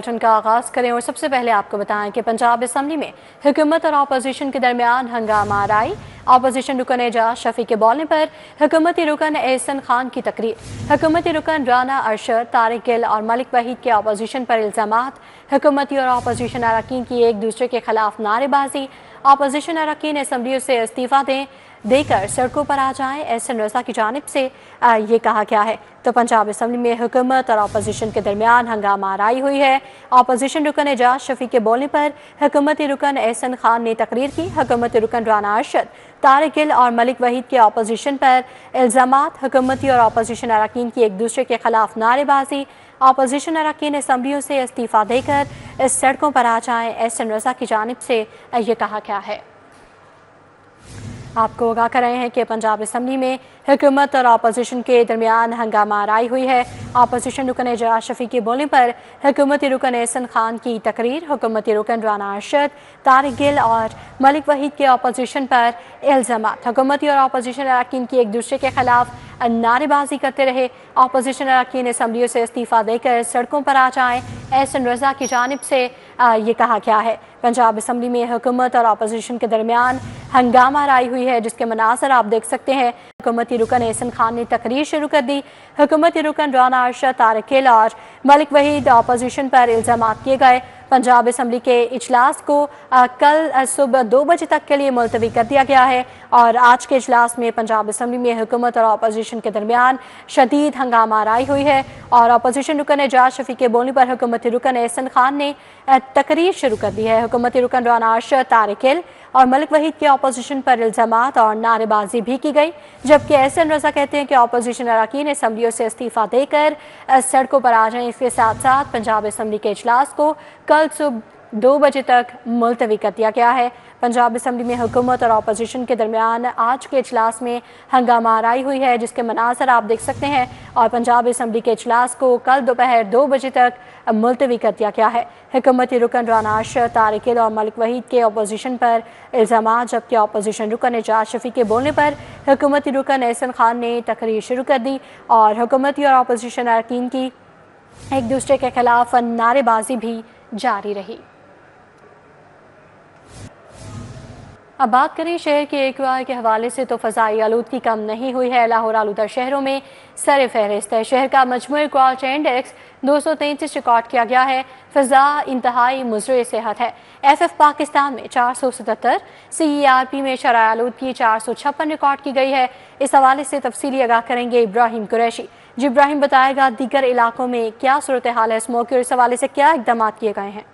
का आगाज करें और सबसे पहले आपको बताएं कि पंजाब असम्बली में हुकूमत और अपोजिशन के दरमियान हंगामा आराई। अपोजिशन रुकन एजाज शफी के बोलने पर हुकूमती रुकन एहसन खान की तकरीर। हुकूमती रुकन राना अरशद, तारिक गिल और मलिक वहीद के अपोजिशन पर इल्जामात। हुकूमती और अपोजिशन अरकान की एक दूसरे के खिलाफ नारेबाजी। अपोजिशन अरकान असम्बलियों से इस्तीफा देकर सड़कों पर आ जाएं, एहसन रजा की जानिब से ये कहा गया है। तो पंजाब असम्बली में हुकूमत और अपोजिशन के दरमियान हंगामा आराई हुई है। अपोजिशन रुकन एजाज शफी के बोलने पर हुकूमती रुकन एहसन खान ने तकरीर की। हुकूमती रुकन राना अरशद, तारिक गिल और मलिक वहीद के अपोजिशन पर इल्जामात। हुकूमती और अपोजिशन अरकान की एक दूसरे के खिलाफ नारेबाजी। अपोजिशन अरकान असम्बलियों से इस्तीफा देकर इस सड़कों पर आ जाएं, एहसन रजा की जानिब से ये कहा गया है। आपको आगाह कर रहे हैं कि पंजाब असम्बली में हुकूमत और अपोजिशन के दरमियान हंगामा आराई हुई है। अपोजिशन रुकन एजाज शफी के बोलने पर हुकूमती रुकन एहसन खान की तकरीर। हुकूमती रुकन राना अरशद, तारिक गिल और मलिक वहीद के अपोजिशन पर इल्जामात। हुकूमती और अपोजिशन अरकान की एक दूसरे के खिलाफ नारेबाजी करते रहे। अपोजिशन अरकान असम्बलियों से इस्तीफा देकर सड़कों पर आ जाएं, एहसन रजा की जानिब से ये कहा गया है। पंजाब असम्बली में हुकूमत और अपोजिशन के दरमियान हंगामा आराई हुई है, जिसके मनाज़र आप देख सकते हैं। हुकूमती रुकन एहसन खान ने तकरीर शुरू कर दी। हुकूमती रुकन राना अरशद, तारिक गिल और मलिक वहीद अपोजिशन पर इल्जामात किए गए। पंजाब असम्बली के इजलास को कल सुबह 2 बजे तक के लिए मुलतवी कर दिया गया है और आज के इजलास में पंजाब असम्बली में हुकूमत और अपोजिशन के दरमियान शदीद हंगामा आराई हुई है। और अपोजिशन रुकन एजाज शफी के बोलने पर हुकूमती रुकन एहसन खान ने तकरीर शुरू कर दी है। हुकूमती रुकन राना अरशद, तारिक गिल और मलिक वहीद के अपोजिशन पर इल्जामात और नारेबाजी भी की गई, जबकि एहसन रजा कहते हैं कि अपोजिशन अरकान असम्बलियों से इस्तीफा देकर सड़कों पर आ जाएं। इसके साथ साथ पंजाब असम्बली के इजलास को कल सुबह 2 बजे तक मुलतवी कर दिया गया है। पंजाब असम्बली में हुकूमत और अपोजिशन के दरमियान आज के इजलास में हंगामा आराई हुई है, जिसके मनाज़र आप देख सकते हैं। और पंजाब असम्बली के इजलास को कल दोपहर 2 बजे तक मुलतवी कर दिया गया है। हुकूमती रुकन राना अरशद, तारिक गिल और मलिक वहीद के अपोजिशन पर इल्जामात, जबकि अपोजिशन रुकन एजाज शफी के बोलने पर हुकूमती रुकन एहसन खान ने तकरीर शुरू कर दी और हुकूमती और अपोजिशन अरकान की एक दूसरे के खिलाफ नारेबाजी भी जारी रही। अब बात करें शहर के AQI के हवाले से, तो फ़ज़ाई आलूदगी कम नहीं हुई है। लाहौर आलूदा शहरों में सर फहरिस्त है। शहर का मजमूई क्वालिटी इंडेक्स 233 रिकॉर्ड किया गया है। फ़ज़ा इंतहाई मुज़र सेहत है। FF पाकिस्तान में 477, CERP में शरह आलूदगी 456 रिकॉर्ड की गई है। इस हवाले से तफसीली आगाह करेंगे इब्राहिम कुरैशी। जी इब्राहिम, बताएगा दीगर इलाकों में क्या सूरत हाल है इस मौके और इस हवाले से क्या इक़दाम किए गए हैं?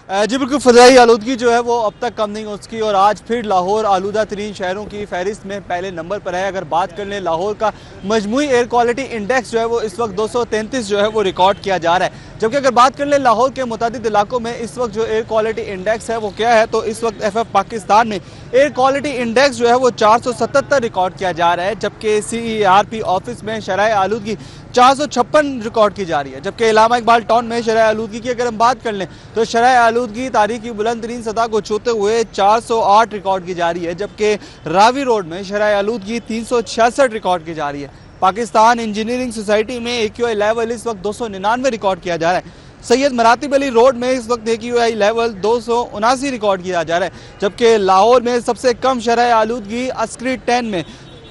जी बिल्कुल, फ़ज़ाई आलूदगी जो है वो अब तक कम नहीं हो सकी और आज फिर लाहौर आलूदा तरीन शहरों की फहरिस्त में पहले नंबर पर है। अगर बात कर लें लाहौर का मजमूई एयर क्वालिटी इंडेक्स जो है वो इस वक्त 233 जो है वो रिकॉर्ड किया जा रहा है। जबकि अगर बात कर लें लाहौर के मुतादिद इलाकों में इस वक्त जो एयर क्वालिटी इंडेक्स है वो क्या है, तो इस वक्त FF पाकिस्तान में एयर क्वालिटी इंडेक्स जो है वो 477 रिकॉर्ड किया जा रहा है, जबकि CERP ऑफिस में शरह आलूदगी 456 रिकॉर्ड की जा रही है। जबकि इलामा इकबाल टाउन में शरह आलूदगी की अगर हम बात कर लें तो शरह आलूदगी तारीख की बुलंद तरीन सतह को छूते हुए 408 रिकॉर्ड की जा रही है, जबकि रावी रोड में शरह आलूदगी 366 रिकॉर्ड की जा रही है। पाकिस्तान इंजीनियरिंग सोसाइटी में AQI लेवल इस वक्त 299 रिकॉर्ड किया जा रहा है। सैयद मरातिब अली रोड में इस वक्त AQI लेवल 279 रिकॉर्ड किया जा रहा है, जबकि लाहौर में सबसे कम शरह आलूदगी अस्करी 10 में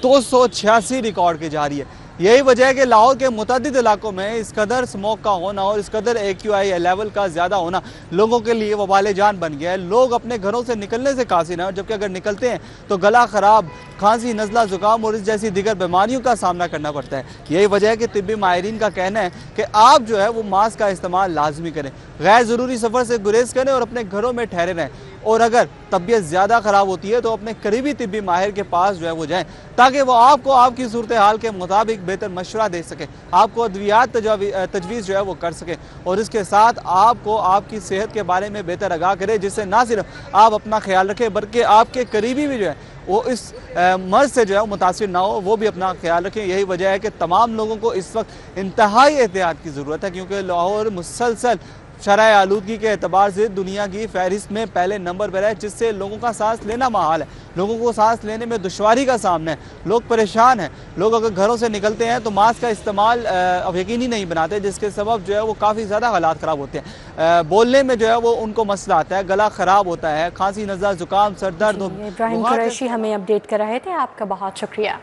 286 रिकॉर्ड की जा रही है। यही वजह है कि लाहौर के मुतअद्दिद इलाकों में इस कदर स्मोक का होना और इस कदर AQI लेवल का ज़्यादा होना लोगों के लिए वबाल जान बन गया है। लोग अपने घरों से निकलने से कासिर हैं, जबकि अगर निकलते हैं तो गला ख़राब, खांसी, नज़ला, ज़ुकाम और इस जैसी दीगर बीमारियों का सामना करना पड़ता है। यही वजह है कि तिब्बी माहिरीन का कहना है कि आप जो है वो मास्क का इस्तेमाल लाजमी करें, गैर ज़रूरी सफ़र से गुरेज करें और अपने घरों में ठहरे रहें। और अगर तबीयत ज़्यादा ख़राब होती है तो अपने करीबी तिब्बी माहिर के पास जो है वो जाएं, ताकि वो आपको आपकी सूरत हाल के मुताबिक बेहतर मशवरा दे सके, आपको अद्वियात तजवीज़ जो है वो कर सके और इसके साथ आपको आपकी सेहत के बारे में बेहतर आगाह करे, जिससे ना सिर्फ आप अपना ख्याल रखें बल्कि आपके करीबी भी जो है वो इस मर्ज से जो है वो मुतासिर ना हो, वो भी अपना ख्याल रखें। यही वजह है कि तमाम लोगों को इस वक्त इंतहाई एहतियात की ज़रूरत है, क्योंकि लाहौर मुसलसल शरह आलूदगी के एतबार से दुनिया की फहरिस्त में पहले नंबर पर है, जिससे लोगों का सांस लेना महाल है। लोगों को सांस लेने में दुश्वारी का सामना है, लोग परेशान हैं। लोग अगर घरों से निकलते हैं तो मास्क का इस्तेमाल अब यकीनी नहीं बनाते, जिसके सबब जो है वो काफ़ी ज़्यादा हालात ख़राब होते हैं। बोलने में जो है वो उनको मसला आता है, गला ख़राब होता है, खांसी, नज़ला, ज़ुकाम, सर दर्द। इब्राहिम कुरैशी हमें अपडेट कर रहे थे, आपका बहुत शुक्रिया।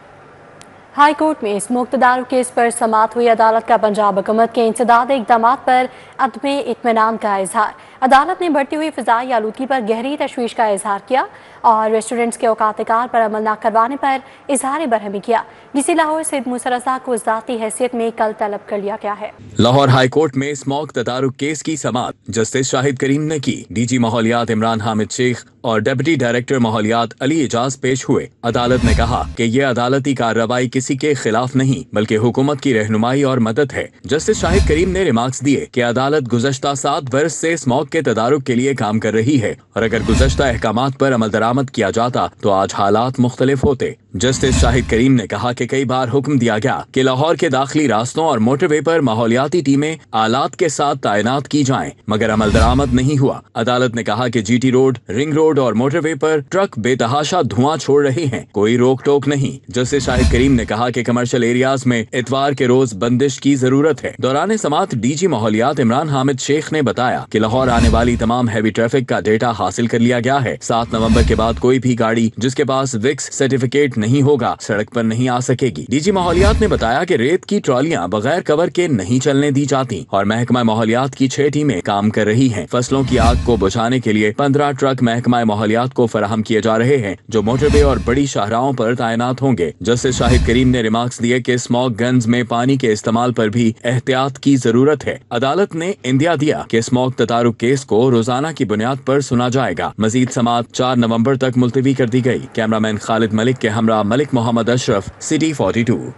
हाई कोर्ट में स्मोक तदारुक केस पर समाअत हुई अदालत का पंजाब हुकूमत के इंसदाद इक़दाम पर अदम इत्मीनान का इजहार। अदालत ने बढ़ती हुई फ़िज़ाई आलूदगी पर गहरी तशवीश का इजहार किया और रेस्टोरेंट्स के औकात कार पर अमल न करवाने पर इजहार बरहमी किया। डीसी लाहौर सिद्ध मूसा रज़ा को ज़ाती हैसियत में कल तलब कर लिया गया है। लाहौर हाई कोर्ट में स्मोक तदारुक केस की समाअत जस्टिस शाहिद करीम ने की। डीजी माहौलियात इमरान हामिद शेख और डिप्टी डायरेक्टर माहौलियात अली एजाज पेश हुए। अदालत ने कहा कि ये अदालती कार्रवाई किसी के खिलाफ नहीं बल्कि हुकूमत की रहनुमाई और मदद है। जस्टिस शाहिद करीम ने रिमार्क्स दिए कि अदालत गुज़श्ता 7 बरस से स्मोक के तदारुक के लिए काम कर रही है और अगर गुज़श्ता अहकामात पर अमल दरामद किया जाता तो आज हालात मुख्तलिफ होते। जस्टिस शाहिद करीम ने कहा कि कई बार हुक्म दिया गया कि लाहौर के दाखिली रास्तों और मोटरवे पर माहौलियाती टीमें आलात के साथ तैनात की जाएं, मगर अमल दरामद नहीं हुआ। अदालत ने कहा कि जीटी रोड, रिंग रोड और मोटरवे पर ट्रक बेतहाशा धुआं छोड़ रहे हैं, कोई रोक टोक नहीं। जस्टिस शाहिद करीम ने कहा कि कमर्शियल एरियाज में इतवार के रोज बंदिश की जरूरत है। दौरान समाअत डीजी माहौलियात इमरान हामिद शेख ने बताया कि लाहौर आने वाली तमाम हैवी ट्रैफिक का डेटा हासिल कर लिया गया है। 7 नवंबर के बाद कोई भी गाड़ी जिसके पास विक्स सर्टिफिकेट नहीं होगा सड़क पर नहीं आ सकेगी। डीजी माहौलियात ने बताया कि रेत की ट्रॉलियां बगैर कवर के नहीं चलने दी जाती और महकमा माहौलियात की 6 टीमें काम कर रही हैं। फसलों की आग को बुझाने के लिए 15 ट्रक महकमा माहौलियात को फराहम किए जा रहे हैं जो मोटरवे और बड़ी शाहराहों पर तैनात होंगे। जस्टिस शाहिद करीम ने रिमार्क्स दिए कि स्मोक गन्स में पानी के इस्तेमाल पर भी एहतियात की जरूरत है। अदालत ने इंदिया दिया कि स्मोक तदारुक केस को रोजाना की बुनियाद पर सुना जाएगा। मजीद समाअत 4 नवंबर तक मुलतवी कर दी गई। कैमरामैन खालिद मलिक के हमरा मलिक मोहम्मद अशरफ, सिटी 42।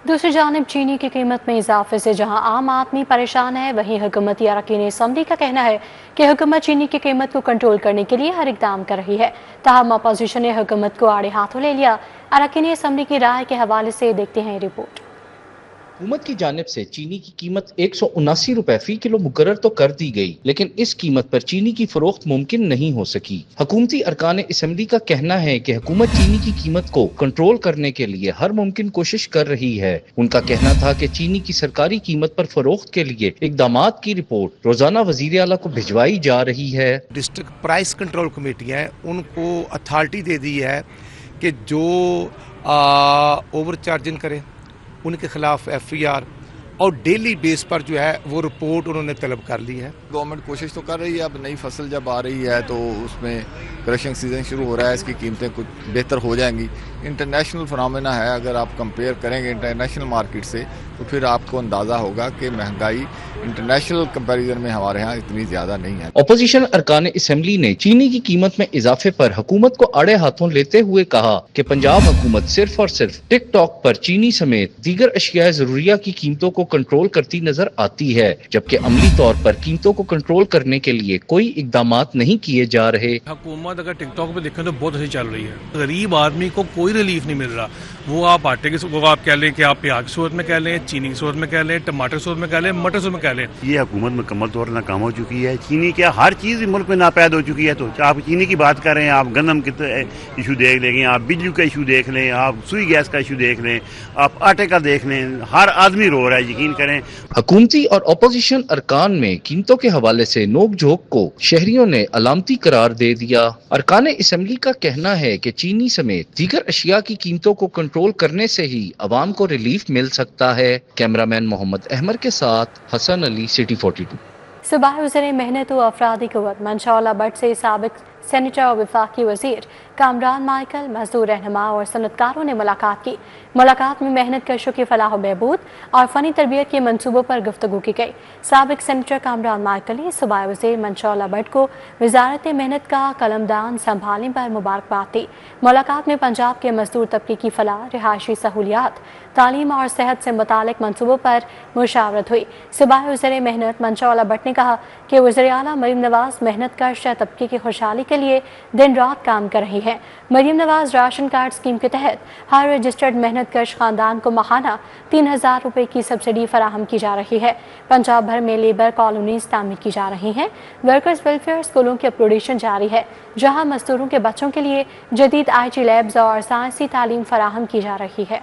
दूसरी जानिब चीनी की कीमत में इजाफे से जहां आम आदमी परेशान है, वहीं हुकूमती अरकान असम्बली का कहना है कि हुकूमत चीनी की कीमत को कंट्रोल करने के लिए हर इकदाम कर रही है। ताहम अपोजिशन ने हुकूमत को आड़े हाथों ले लिया। अरकान असम्बली की राय के हवाले से देखते हैं रिपोर्ट। हुकूमत की जानिब से चीनी की कीमत 179 रुपए फी किलो मुकर्रर तो कर दी गई, लेकिन इस कीमत पर चीनी की फरोख्त मुमकिन नहीं हो सकी। हुकूमती अरकान असम्बली का कहना है कि हुकूमत चीनी की कीमत को कंट्रोल करने के लिए हर मुमकिन कोशिश कर रही है। उनका कहना था कि चीनी की सरकारी कीमत पर फरोख्त के लिए इकदामात की रिपोर्ट रोजाना वजीर आला को भिजवाई जा रही है। डिस्ट्रिक्ट प्राइस कंट्रोल कमेटी है, उनको अथॉरिटी दे दी है कि जो ओवर चार्जिंग करे उनके खिलाफ FIR और डेली बेस पर जो है वो रिपोर्ट उन्होंने तलब कर ली है। गवर्नमेंट कोशिश तो कर रही है, अब नई फसल जब आ रही है तो उसमें क्रशिंग सीजन शुरू हो रहा है, इसकी कीमतें कुछ बेहतर हो जाएंगी। इंटरनेशनल फिनोमेना है, अगर आप कंपेयर करेंगे इंटरनेशनल मार्केट से तो फिर आपको अंदाज़ा होगा कि महंगाई इंटरनेशनल कंपैरिजन में हमारे यहाँ इतनी ज़्यादा नहीं है। अपोजिशन अरकान असम्बली ने चीनी की कीमत में इजाफे पर हुकूमत को आड़े हाथों लेते हुए कहा कि पंजाब हुकूमत सिर्फ और सिर्फ टिकटॉक पर चीनी समेत दीगर अशिया ज़रूरिया की कीमतों को कंट्रोल करती नजर आती है, जबकि अमली तौर पर कीमतों को कंट्रोल करने के लिए कोई इकदामात नहीं किए जा रहे। हुकूमत अगर टिकटॉक पे देखें तो बहुत अच्छी चल रही है, गरीब आदमी को कोई रिलीफ नहीं मिल रहा। वो आप आटे की, वो आप कह लें कि आप प्याज की सूरत में कह लें, चीनी की सूरत में कह लें, टमाटर की सूरत में कह लें, मटर की सूरत में कह लें। ये हुकूमत मुकम्मल तौर पर नाकाम हो चुकी है। चीनी क्या हर चीज़ मुल्क में नापैद हो चुकी है। तो आप चीनी की बात कर रहे हैं, आप गंदम के इशू देख लेंगे, आप बिजली का इशू देख लें, आप सुई गैस का इशू देख लें, आप आटे का देख लें, हर आदमी रो रहा है, यकीन करें। हुकूमती और अपोजिशन अरकान में कीमतों के हवाले से नोक झोंक को शहरियों ने अलामती करार दे दिया। अरकान असम्बली का कहना है कि चीनी समेत दीगर अशिया की कीमतों को कंट्रोल करने से ही अवाम को रिलीफ मिल सकता है। कैमरामैन मोहम्मद अहमद के साथ हसन अली, सिटी 42। सूबाई वज़ीर मेहनत व अफरादी क़ुव्वत मंशा भट्ट से साबिक़ सेनेटर और वफाकी वज़ीर कामरान माइकल, मजदूर रहनुमा और सनतकारों ने मुलाकात की। मुलाकात में मेहनत कशों की फलाह बहबूद और फ़नी तरबियत के मनसूबों पर गुफ्तगू की गई। साबिक़ सेनेटर कामरान माइकल ने सूबाई वज़ीर मंशा भट्ट को वजारत मेहनत का कलमदान संभालने पर मुबारकबाद दी। मुलाकात में पंजाब के मजदूर तबके की फलाह, रिहायशी सहूलियात, तालीम और सेहत से मुतालिक मनसूबों पर मुशावरत हुई। सूबाई वज़ीर मेहनत मंशा भट्ट ने कहा कि वज़ीर आला मरीम नवाज मेहनत कश तबके की खुशहाली के लिए दिन रात काम कर रही है। हैं। Maryam Nawaz ration card scheme के तहत हर रजिस्टर्ड मेहनत कश खानदान को माहाना 3000 रुपये की सब्सिडी फराहम की जा रही है। पंजाब भर में लेबर कॉलोनीज तामीर की जा रही हैं। वर्कर्स वेलफेयर स्कूलों की अपग्रेडेशन जारी है, जहां मजदूरों के बच्चों के लिए जदीद IT लैब्स और साइंसी तालीम फराहम की जा रही है।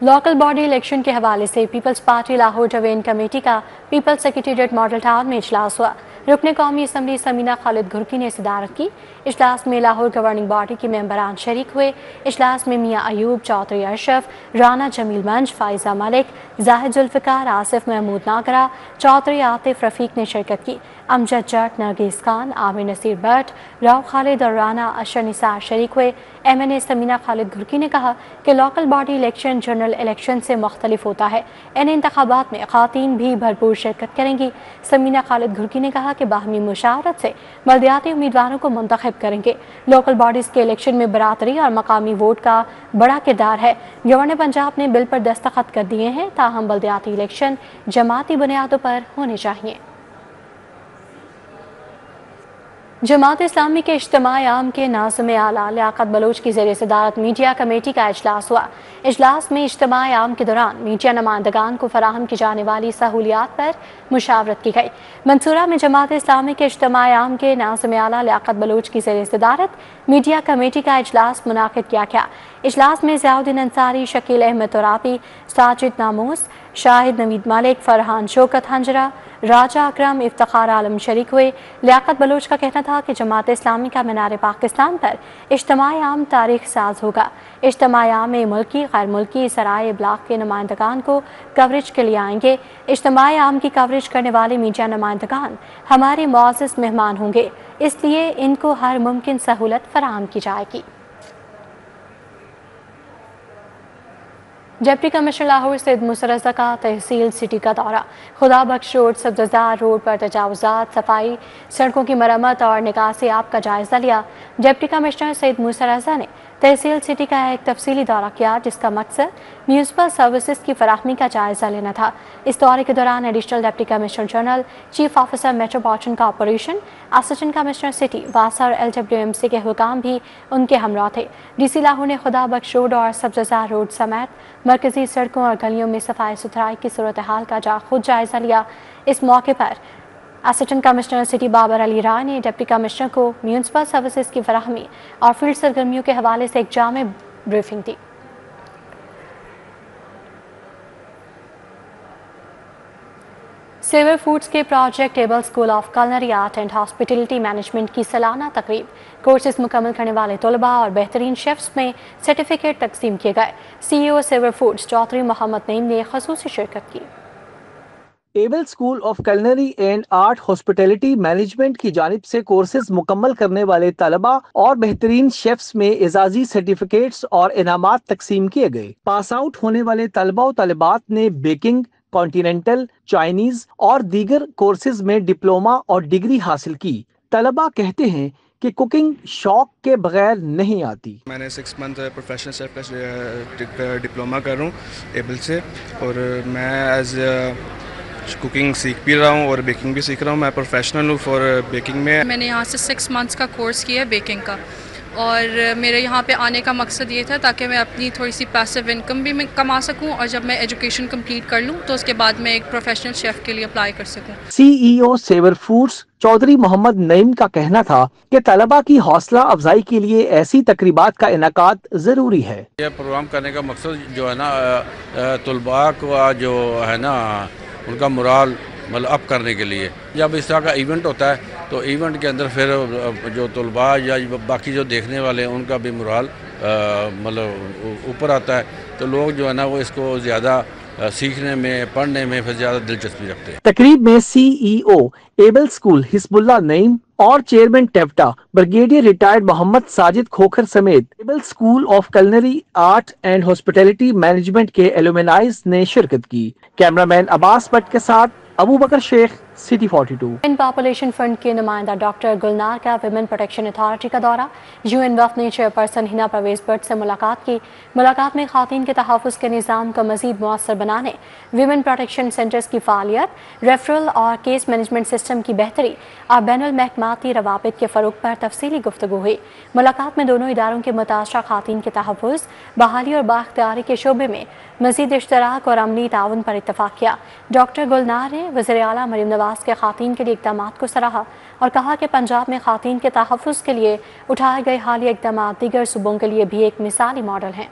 लोकल बॉडी इलेक्शन के हवाले से पीपल्स पार्टी लाहौर जवेन कमेटी का पीपल्स सेक्रेटेरिएट मॉडल टाउन में इजलास हुआ। रुकने कौमी असम्बली समीना खालिद घुरकी ने सदारत की। इजलास में लाहौर गवर्निंग बॉडी के मेंबरान शरीक हुए। इजलास में मियाँ अयूब, चौधरी अशरफ, राना जमील मंज, फाइजा मलिक, जाहिद जुल्फिकार, आसिफ महमूद नागरा, चौधरी आतिफ रफीक ने शिरकत की। अमजद जट, नरगिस खान, आमिर नसीर भट्ट, राव खालिद और राना अशर निसार शरीक हुए। MNA समीना खालिद घुरकी ने कहा कि local body election general election से मुख्तलिफ होता है। इन इंतखाबात में ख़वातीन भी भरपूर शिरकत करेंगी। समीना खालिद घुरकी ने कहा कि बाहमी मुशावरत से बल्दियाती उम्मीदवारों को मुंतखब करेंगे। लोकल बॉडीज़ के इलेक्शन में बरादरी और मकामी वोट का बड़ा किरदार है। गवर्नर पंजाब ने बिल पर दस्तखत कर दिए हैं, ताहम बल्दियाती इलेक्शन जमाती बुनियादों पर होने चाहिए। जमात इस्लामी के इज्तिमाई आम के नाज़िम आला लियाकत बलोच की ज़ेर सदारत मीडिया कमेटी का इजलास हुआ। इजलास में इज्तिमाई आम के दौरान मीडिया नुमाइंदगान को फराहम की जाने वाली सहूलियात पर मुशावरत की गई। मंसूरा में जमात इस्लामी के इज्तिमाई आम के नाज़िम आला लियाकत बलोच की ज़ेर सदारत मीडिया कमेटी का इजलास मुनाकिद किया गया। इजलास में ज़ियाउद्दीन अंसारी, शकील अहमद तुराबी, साजिद नामूस, शाहिद नवीद मलिक, फरहान शौकत हंजरा, राजा अकरम, इफ्तिखार आलम शरीक हुए। लियाकत बलोच का कहना था कि जमात इस्लामी का मीनार पाकिस्तान पर इज्तिमाई आम तारीख साज होगा। इज्तिमाई आम में मुल्की, गैर मुल्की, सराय ब्लॉक के नुमाइंदगान को कवरेज के लिए आएंगे। इज्तिमाई आम की कवरेज करने वाले मीडिया नुमाइंदगान हमारे मुअज़्ज़ज़ मेहमान होंगे, इसलिए इनको हर मुमकिन सहूलत फराहम की जाएगी। डिप्टी कमिश्नर लाहौर सैयद मूसा रज़ा का तहसील सिटी का दौरा। खुदा बख्श रोड, सब्ज़जार रोड पर तजावुज़ात, सफाई, सड़कों की मरम्मत और निकासी आप का जायज़ा लिया। डिप्टी कमिश्नर सैयद मूसा रज़ा ने तहसील सिटी का एक तफसीली दौरा किया, जिसका मकसद म्यूनसिपल सर्विसेज की फराहमी का जायज़ा लेना था। इस दौरे के दौरान additional deputy commissioner general, chief officer metropolitan corporation, assistant commissioner city, वासा और LWMC के हुकाम भी उनके हमरा थे। DC लाहौर ने खुदा बख्श रोड और सब्ज़जार रोड समेत मरकजी सड़कों और गलियों में सफाई सुथराई की सूरत हाल का खुद जायज़ा लिया। इस मौके पर assistant commissioner city Babar Ali Rai ने डिप्टी कमिश्नर को म्यूनसिपल सर्विसेज की फराहमी और फील्ड सरगर्मियों के हवाले से एक जामे ब्रीफिंग दी। सिविल फूड्स के project able School of Culinary Art and Hospitality Management की सालाना तकरीब। कोर्सेज मुकम्मल करने वाले तलबा और बेहतरीन शेफ्स में सर्टिफिकेट तकसीम किए गए। CEO Civil Foods Chaudhry Mohammad Naeem ने खसूसी शिरकत की। Able School of Culinary and Art Hospitality Management की जानिब से कोर्सेज मुकम्मल करने वाले तलबा और बेहतरीन शेफ्स में एजाजी सर्टिफिकेट्स और इनामात तकसीम किए गए। पास आउट होने वाले तलबा और तलबात ने बेकिंग, कॉन्टिनेंटल, चाइनीज और दीगर कोर्सेज में डिप्लोमा और डिग्री हासिल की। तलबा कहते हैं कि कुकिंग शौक के बगैर नहीं आती। मैंने 6 मंथ प्रोफेशनल शेफ का डिप्लोमा कर रहा हूँ एबल से, और मैं एज कुकिंग सीख भी रहा हूँ और बेकिंग भी सीख रहा हूँ। मैं प्रोफेशनल हूँ फॉर बेकिंग में। मैंने यहाँ से 6 मंथ्स का कोर्स किया है बेकिंग का, और मेरे यहाँ पे आने का मकसद ये था ताकि मैं अपनी थोड़ी सी पैसिव इनकम भी मैं कमा सकूँ, और जब मैं एजुकेशन कंप्लीट कर लूँ तो उसके बाद मैं एक प्रोफेशनल शेफ़ के लिए अप्लाई कर सकूँ। CEO Civil Foods Chaudhry Mohammad Naeem का कहना था कि तलबा की हौसला अफजाई के लिए ऐसी तकरीबात का इनकाद जरूरी है। यह प्रोग्राम करने का मकसद जो है ना, तलबा को जो है ना उनका मोराल मतलब अप करने के लिए। जब इस तरह का इवेंट होता है तो इवेंट के अंदर फिर जो तलबा या बाकी जो देखने वाले हैं उनका भी मोराल मतलब ऊपर आता है, तो लोग जो है ना वो इसको ज़्यादा सीखने में, पढ़ने में फिर ज़्यादा दिलचस्पी रखते हैं। तकरीब में CEO Able School Hizbullah Naeem और चेयरमैन टेप्टा ब्रिगेडियर रिटायर्ड मोहम्मद साजिद खोखर समेत Able School of Culinary Art and Hospitality Management के एलुमनाइज ने शिरकत की। कैमरामैन अब्बास भट्ट के साथ अबू बकर शेख, सिटी 42। इन पॉपुलेशन फंड के नुमाइंदा डॉक्टर गुलनार का विमेन प्रोटेक्शन अथॉरिटी का दौरा। यूएन वफ़द ने चेयरपर्सन हिना परवेज भट्ट से मुलाकात की। मुलाकात में ख़ातीन के तहफ़्फ़ुज़ के निज़ाम को मज़ीद मुअस्सर बनाने, विमेन प्रोटेक्शन सेंटर्स की फ़ालियत, रेफरल और केस मैनेजमेंट सिस्टम की बेहतरी और बैनुल महकमाती रवाबित के फ़रोग़ पर तफसीली गुफ्तगू हुई। मुलाकात में दोनों इदारों के मुतासरा ख़ातीन के तहफ़्फ़ुज़, बहाली और बाख्तियारी के शोबे में मज़ीद इश्तराक और अमली ताउन पर इत्तफ़ाक़ किया। डॉक्टर गुलनार ने वज़ीर आला मरीम नवाज़ के ख़ातीन के लिए इक़दामात को सराहा और कहा कि पंजाब में ख़ातीन के तहफ़्फ़ुज़ के लिए उठाए गए हालिया इक़दामात दीगर सूबों के लिए भी एक मिसाली मॉडल हैं।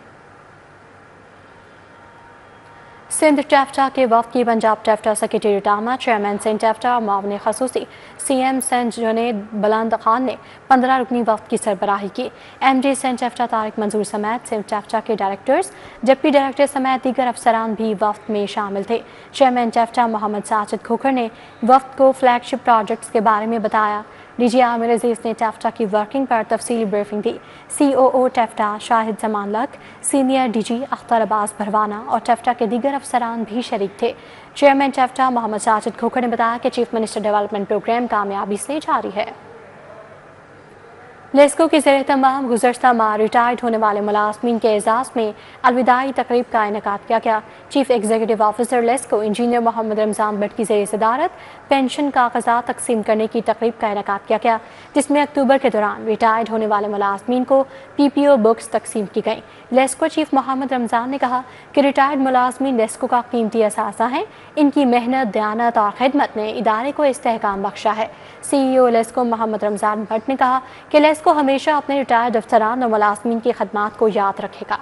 सिंध टेफ्टा के वफ़द की पंजाब टेफ्टा सेक्रेटेरिएट आमा, चेयरमैन सिंध टेफ्टा और मुआविन ख़ुसूसी CM सिंध जुनैद बुलंद खान ने 15 रुकनी वफ़द की सरबराही की। MD सिंध टेफ्टा तारिक मंजूर समेत सिंध टेफ्टा के डायरेक्टर्स, डिप्टी डायरेक्टर समेत दीगर अफसरान भी वफ़द में शामिल थे। चेयरमैन टेफ्टा मोहम्मद साजिद खोखर ने वफ़द को फ्लैगशिप प्रोजेक्ट्स के बारे में बताया। DG आमिर अजीज़ ने टेफ्टा की वर्किंग पर तफसीली ब्रीफिंग दी। COO टेफ्टा शाहिद जमान लक, सीनियर DG अख्तर अब्बास भरवाना और टेफ्टा के दीगर अफसरान भी शरीक थे। चेयरमैन टेफ्टा मोहम्मद साजिद खोखर ने बताया कि चीफ मिनिस्टर डेवलपमेंट प्रोग्राम कामयाबी से जारी है। लेस्को के ज़ेर तमाम गुज़श्ता माह रिटायर्ड होने वाले मुलाज़मीन के एजाज़ में अलविदाई तकरीब का इनेकाद किया गया। Chief executive officer LESCO engineer Mohammad Ramzan Bhatt की ज़ेर सदारत पेंशन कागज़ात तकसीम करने की तकरीब का इनेकाद किया गया, जिसमें अक्टूबर के दौरान रिटायर्ड होने वाले मुलाज़मीन को PPO बुक्स तकसीम की गई। लेस्को चीफ मोहम्मद रमज़ान ने कहा कि रिटायर्ड मुलाज़मीन लेस्को का कीमती असासा हैं। इनकी मेहनत, दयानत और खिदमत ने इदारे को इस्तेहकाम बख्शा है। CEO लेस्को मोहम्मद रमज़ान भट्ट ने कहा कि लेस्को हमेशा अपने रिटायर्ड अफसरान और मुलाज़मीन की खदमात को याद रखेगा।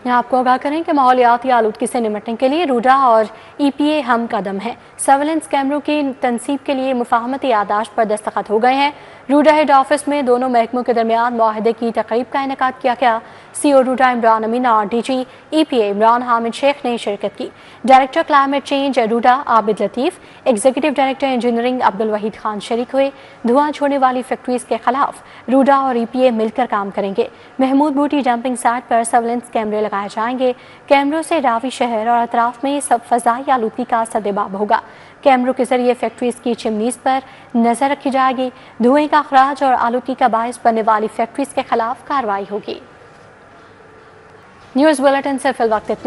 आपको आगाह करें कि माहौलियाती आलूदगी से निपटने के लिए रूडा और EPA हम कदम है। सर्वेलेंस कैमरों की तनसीब के लिए मुफाहमती यादाश्त पर दस्तखत हो गए हैं। रूडा हेड ऑफिस में दोनों महकमों के दरमियान मुआहदे की तकरीब का इनेकाद किया गया। CO रूडा इमरान अमीन और DG EPA इमरान हामिद शेख ने शिरकत की। Director climate change RUDA Abid Latif, executive director engineering Abdul Waheed Khan शरीक हुए। धुआं छोड़ने वाली फैक्ट्रीज के खिलाफ रूडा और EPA मिलकर काम करेंगे। महमूद बूटी डंपिंग साइट पर सर्वेलेंस कैमरे लगाए जाएंगे। कैमरों से रावी शहर और अतराफ में सब फजाई आलूदगी का सदेबाब होगा। कैमरों के जरिए फैक्ट्रीज की चिमनीज पर नजर रखी जाएगी। धुएं का अखराज और आलूदगी का बायस बनने वाली फैक्ट्रीज के खिलाफ कार्रवाई होगी। न्यूज़ बुलेटिन से फिल वक्त इतना।